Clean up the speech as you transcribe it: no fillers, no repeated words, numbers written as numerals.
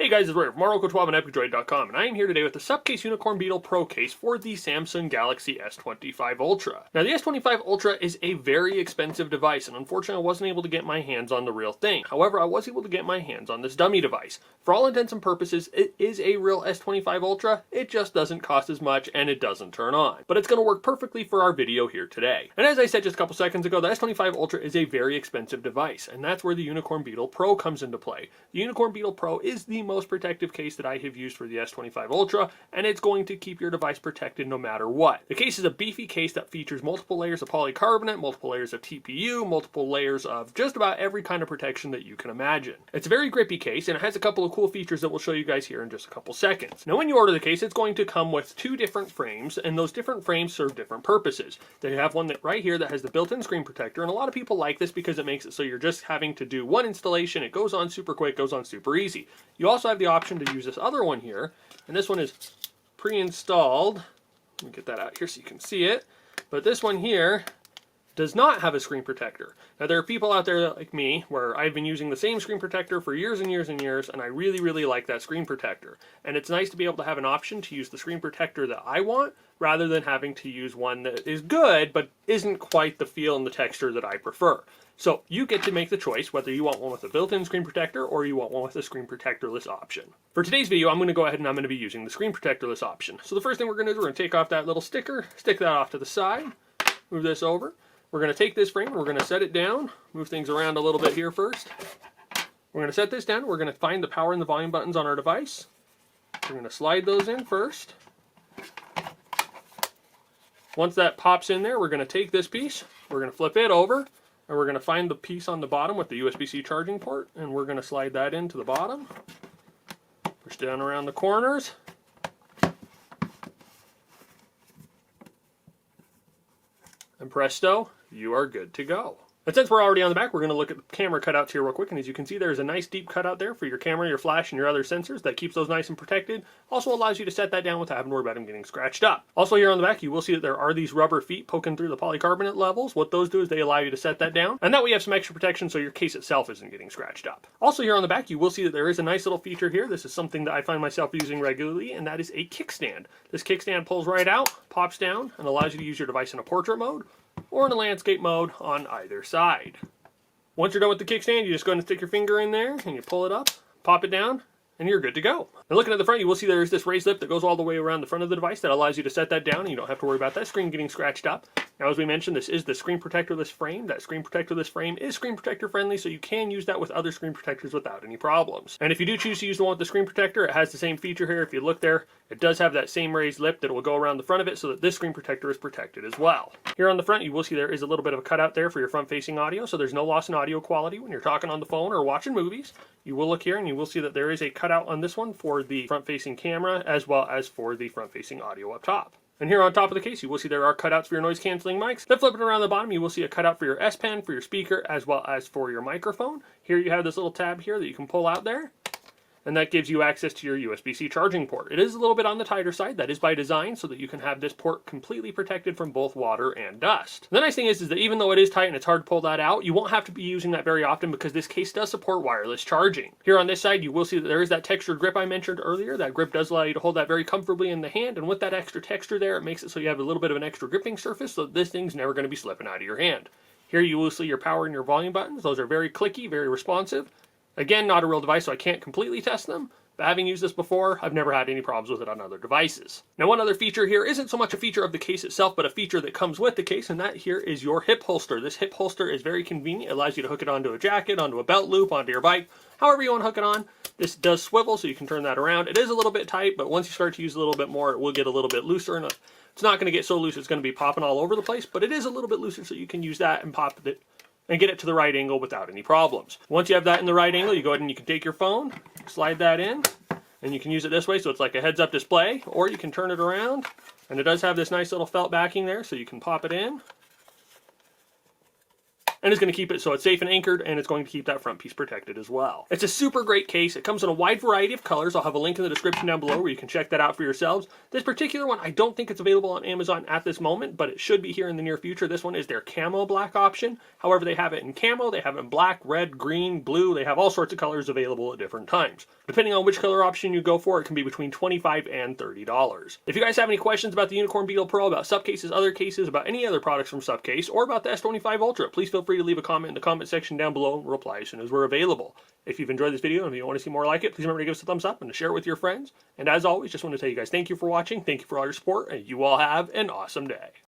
Hey guys, it's Ray from Marco12 and EpicDroid.com, and I am here today with the Supcase Unicorn Beetle Pro case for the Samsung Galaxy S25 Ultra. Now the S25 Ultra is a very expensive device, and unfortunately I wasn't able to get my hands on the real thing. However, I was able to get my hands on this dummy device. For all intents and purposes, it is a real S25 Ultra, it just doesn't cost as much and it doesn't turn on. But it's going to work perfectly for our video here today. And as I said just a couple seconds ago, the S25 Ultra is a very expensive device, and that's where the Unicorn Beetle Pro comes into play. The Unicorn Beetle Pro is the most protective case that I have used for the S25 Ultra, and it's going to keep your device protected no matter what. The case is a beefy case that features multiple layers of polycarbonate, multiple layers of TPU, multiple layers of just about every kind of protection that you can imagine. It's a very grippy case, and it has a couple of cool features that we'll show you guys here in just a couple seconds. Now when you order the case, it's going to come with two different frames, and those different frames serve different purposes. They have one that right here that has the built-in screen protector, and a lot of people like this because it makes it so you're just having to do one installation. It goes on super quick, goes on super easy. You also have the option to use this other one here, and this one is pre-installed. Let me get that out here so you can see it. But this one here does not have a screen protector. Now there are people out there like me where I've been using the same screen protector for years and years and years, and I really like that screen protector. And it's nice to be able to have an option to use the screen protector that I want rather than having to use one that is good but isn't quite the feel and the texture that I prefer. So you get to make the choice whether you want one with a built-in screen protector or you want one with a screen protectorless option. For today's video, I'm going to go ahead and I'm going to be using the screen protectorless option. So the first thing we're going to do, we're going to take off that little sticker, stick that off to the side, move this over. We're going to take this frame and we're going to set it down, move things around a little bit here first. We're going to set this down, we're going to find the power and the volume buttons on our device. We're going to slide those in first. Once that pops in there, we're going to take this piece, we're going to flip it over, and we're going to find the piece on the bottom with the USB-C charging port, and we're going to slide that into the bottom. Push down around the corners. And presto, you are good to go. And since we're already on the back, we're going to look at the camera cutouts here real quick. And as you can see, there's a nice deep cutout there for your camera, your flash, and your other sensors that keeps those nice and protected. Also allows you to set that down without having to worry about them getting scratched up. Also here on the back, you will see that there are these rubber feet poking through the polycarbonate levels. What those do is they allow you to set that down. And that way you have some extra protection so your case itself isn't getting scratched up. Also here on the back, you will see that there is a nice little feature here. This is something that I find myself using regularly, and that is a kickstand. This kickstand pulls right out, pops down, and allows you to use your device in a portrait mode or in a landscape mode on either side. Once you're done with the kickstand, you just go and stick your finger in there and you pull it up, pop it down, and you're good to go. And looking at the front, you will see there's this raised lip that goes all the way around the front of the device that allows you to set that down, and you don't have to worry about that screen getting scratched up. Now, as we mentioned, this is the screen protectorless frame. That screen protectorless frame is screen protector friendly, so you can use that with other screen protectors without any problems. And if you do choose to use the one with the screen protector, it has the same feature here. If you look there, it does have that same raised lip that will go around the front of it so that this screen protector is protected as well. Here on the front, you will see there is a little bit of a cutout there for your front-facing audio, so there's no loss in audio quality when you're talking on the phone or watching movies. You will look here and you will see that there is a cutout on this one for the front-facing camera as well as for the front-facing audio up top. And here on top of the case, you will see there are cutouts for your noise-canceling mics. Then flipping around the bottom, you will see a cutout for your S Pen, for your speaker, as well as for your microphone. Here you have this little tab here that you can pull out there, and that gives you access to your USB-C charging port. It is a little bit on the tighter side. That is by design so that you can have this port completely protected from both water and dust. The nice thing is that even though it is tight and it's hard to pull that out, you won't have to be using that very often because this case does support wireless charging. Here on this side, you will see that there is that textured grip I mentioned earlier. That grip does allow you to hold that very comfortably in the hand, and with that extra texture there, it makes it so you have a little bit of an extra gripping surface so that this thing's never going to be slipping out of your hand. Here you will see your power and your volume buttons. Those are very clicky, very responsive. Again, not a real device, so I can't completely test them. But having used this before, I've never had any problems with it on other devices. Now, one other feature here isn't so much a feature of the case itself, but a feature that comes with the case, and that here is your hip holster. This hip holster is very convenient. It allows you to hook it onto a jacket, onto a belt loop, onto your bike, however you want to hook it on. This does swivel, so you can turn that around. It is a little bit tight, but once you start to use it a little bit more, it will get a little bit looser. And it's not going to get so loose it's going to be popping all over the place, but it is a little bit looser, so you can use that and pop it and get it to the right angle without any problems. Once you have that in the right angle, you go ahead and you can take your phone, slide that in, and you can use it this way so it's like a heads-up display, or you can turn it around, and it does have this nice little felt backing there so you can pop it in. and is going to keep it so it's safe and anchored, and it's going to keep that front piece protected as well. It's a super great case. It comes in a wide variety of colors. I'll have a link in the description down below where you can check that out for yourselves. This particular one, I don't think it's available on Amazon at this moment, but it should be here in the near future. This one is their camo black option. However, they have it in camo, they have it in black, red, green, blue. They have all sorts of colors available at different times. Depending on which color option you go for, it can be between $25 and $30. If you guys have any questions about the Unicorn Beetle Pro, about Supcases, other cases, about any other products from Supcase, or about the S25 Ultra, please feel free to leave a comment in the comment section down below and we'll reply as soon as we're available. If you've enjoyed this video and if you want to see more like it, please remember to give us a thumbs up and to share it with your friends. And as always, just want to tell you guys thank you for watching, thank you for all your support, and you all have an awesome day.